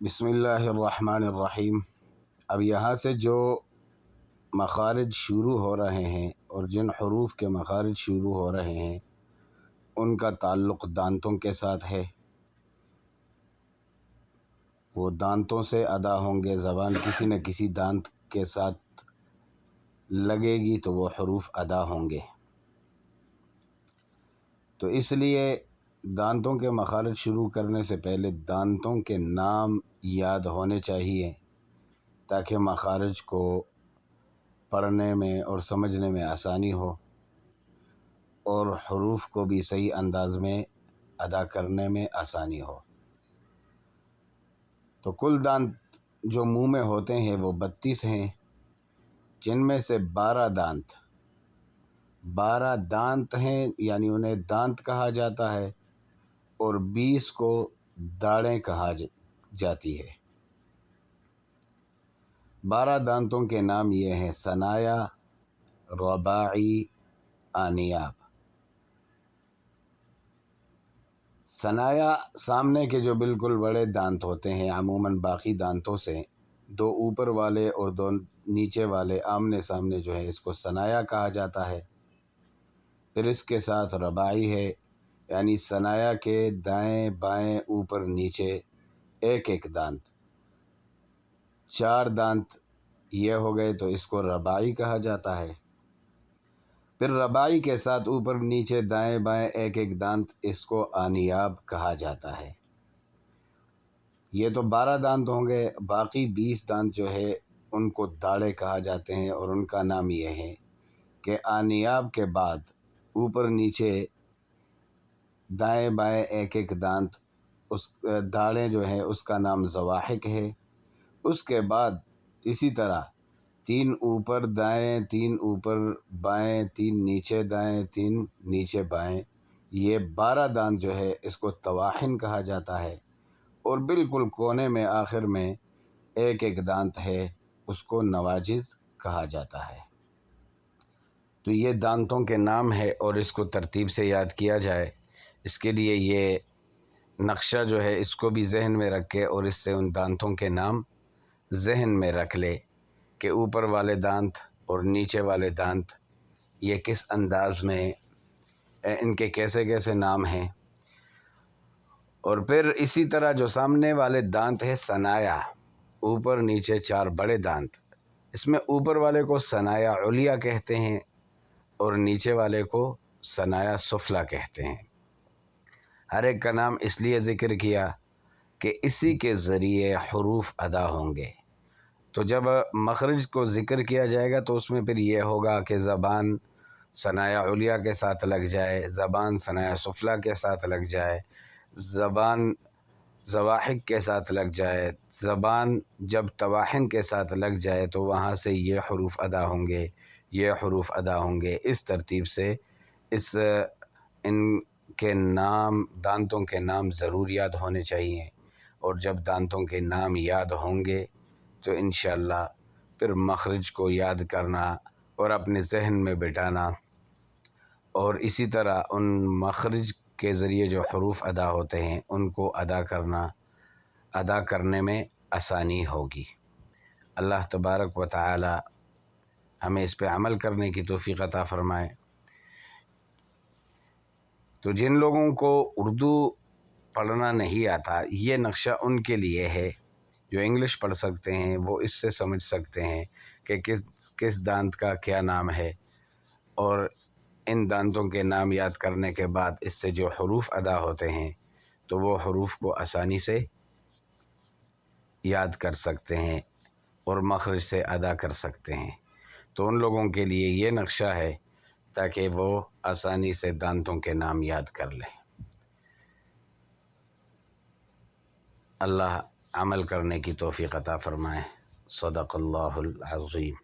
بسم اللہ الرحمن الرحیم۔ اب یہاں سے جو مخارج شروع ہو رہے ہیں اور جن حروف کے مخارج شروع ہو رہے ہیں ان کا تعلق دانتوں کے ساتھ ہے۔ وہ دانتوں سے ادا ہوں گے، زبان کسی نہ کسی دانت کے ساتھ لگے گی تو وہ حروف ادا ہوں گے۔ تو اس لیے دانتوں کے مخارج شروع کرنے سے پہلے دانتوں کے نام یاد ہونے چاہیے تاکہ مخارج کو پڑھنے میں اور سمجھنے میں آسانی ہو اور حروف کو بھی صحیح انداز میں ادا کرنے میں آسانی ہو۔ تو کل دانت جو منہ میں ہوتے ہیں وہ 32 ہیں، جن میں سے 12 دانت ہیں، یعنی انہیں دانت کہا جاتا ہے، اور 20 کو داڑیں کہا جاتی ہے۔ 12 دانتوں کے نام یہ ہیں: ثنایا، رباعی، انیاب۔ ثنایا سامنے کے جو بالکل بڑے دانت ہوتے ہیں، عموماً باقی دانتوں سے 2 اوپر والے اور 2 نیچے والے آمنے سامنے جو ہے، اس کو ثنایا کہا جاتا ہے۔ پھر اس کے ساتھ رباعی ہے، یعنی ثنایا کے دائیں بائیں اوپر نیچے ایک دانت، 4 دانت یہ ہو گئے تو اس کو رباعی کہا جاتا ہے۔ پھر رباعی کے ساتھ اوپر نیچے دائیں بائیں ایک دانت، اس کو انیاب کہا جاتا ہے۔ یہ تو 12 دانت ہوں گے، باقی 20 دانت جو ہے ان کو داڑے کہا جاتے ہیں، اور ان کا نام یہ ہے کہ انیاب کے بعد اوپر نیچے دائیں بائیں ایک دانت، اس داڑیں جو ہے اس کا نام زواحق ہے۔ اس کے بعد اسی طرح 3 اوپر دائیں، 3 اوپر بائیں، 3 نیچے دائیں، 3 نیچے بائیں، یہ 12 دانت جو ہے اس کو طواحن کہا جاتا ہے۔ اور بالکل کونے میں آخر میں ایک دانت ہے، اس کو نواجذ کہا جاتا ہے۔ تو یہ دانتوں کے نام ہے، اور اس کو ترتیب سے یاد کیا جائے اس کے لیے یہ نقشہ جو ہے اس کو بھی ذہن میں رکھے، اور اس سے ان دانتوں کے نام ذہن میں رکھ لے کہ اوپر والے دانت اور نیچے والے دانت یہ کس انداز میں، ان کے کیسے کیسے نام ہیں۔ اور پھر اسی طرح جو سامنے والے دانت ہے ثنایا، اوپر نیچے 4 بڑے دانت، اس میں اوپر والے کو ثنایا علیا کہتے ہیں اور نیچے والے کو ثنایا سفلی کہتے ہیں۔ ہر ایک کا نام اس لیے ذکر کیا کہ اسی کے ذریعے حروف ادا ہوں گے۔ تو جب مخرج کو ذکر کیا جائے گا تو اس میں پھر یہ ہوگا کہ زبان ثنایا علیا کے ساتھ لگ جائے، زبان ثنایا سفلی کے ساتھ لگ جائے، زبان زواحق کے ساتھ لگ جائے، زبان جب طواحن کے ساتھ لگ جائے تو وہاں سے یہ حروف ادا ہوں گے، یہ حروف ادا ہوں گے۔ اس ترتیب سے ان کے نام، دانتوں کے نام ضرور یاد ہونے چاہیے، اور جب دانتوں کے نام یاد ہوں گے تو انشاءاللہ پھر مخرج کو یاد کرنا اور اپنے ذہن میں بٹھانا، اور اسی طرح ان مخرج کے ذریعے جو حروف ادا ہوتے ہیں ان کو ادا کرنے میں آسانی ہوگی۔ اللہ تبارک و تعالی ہمیں اس پہ عمل کرنے کی توفیق عطا فرمائے۔ تو جن لوگوں کو اردو پڑھنا نہیں آتا، یہ نقشہ ان کے لیے ہے۔ جو انگلش پڑھ سکتے ہیں وہ اس سے سمجھ سکتے ہیں کہ کس دانت کا کیا نام ہے، اور ان دانتوں کے نام یاد کرنے کے بعد اس سے جو حروف ادا ہوتے ہیں تو وہ حروف کو آسانی سے یاد کر سکتے ہیں اور مخرج سے ادا کر سکتے ہیں۔ تو ان لوگوں کے لیے یہ نقشہ ہے تاکہ وہ آسانی سے دانتوں کے نام یاد کر لیں۔ اللہ عمل کرنے کی توفیق عطا فرمائے۔ صدق اللہ العظیم۔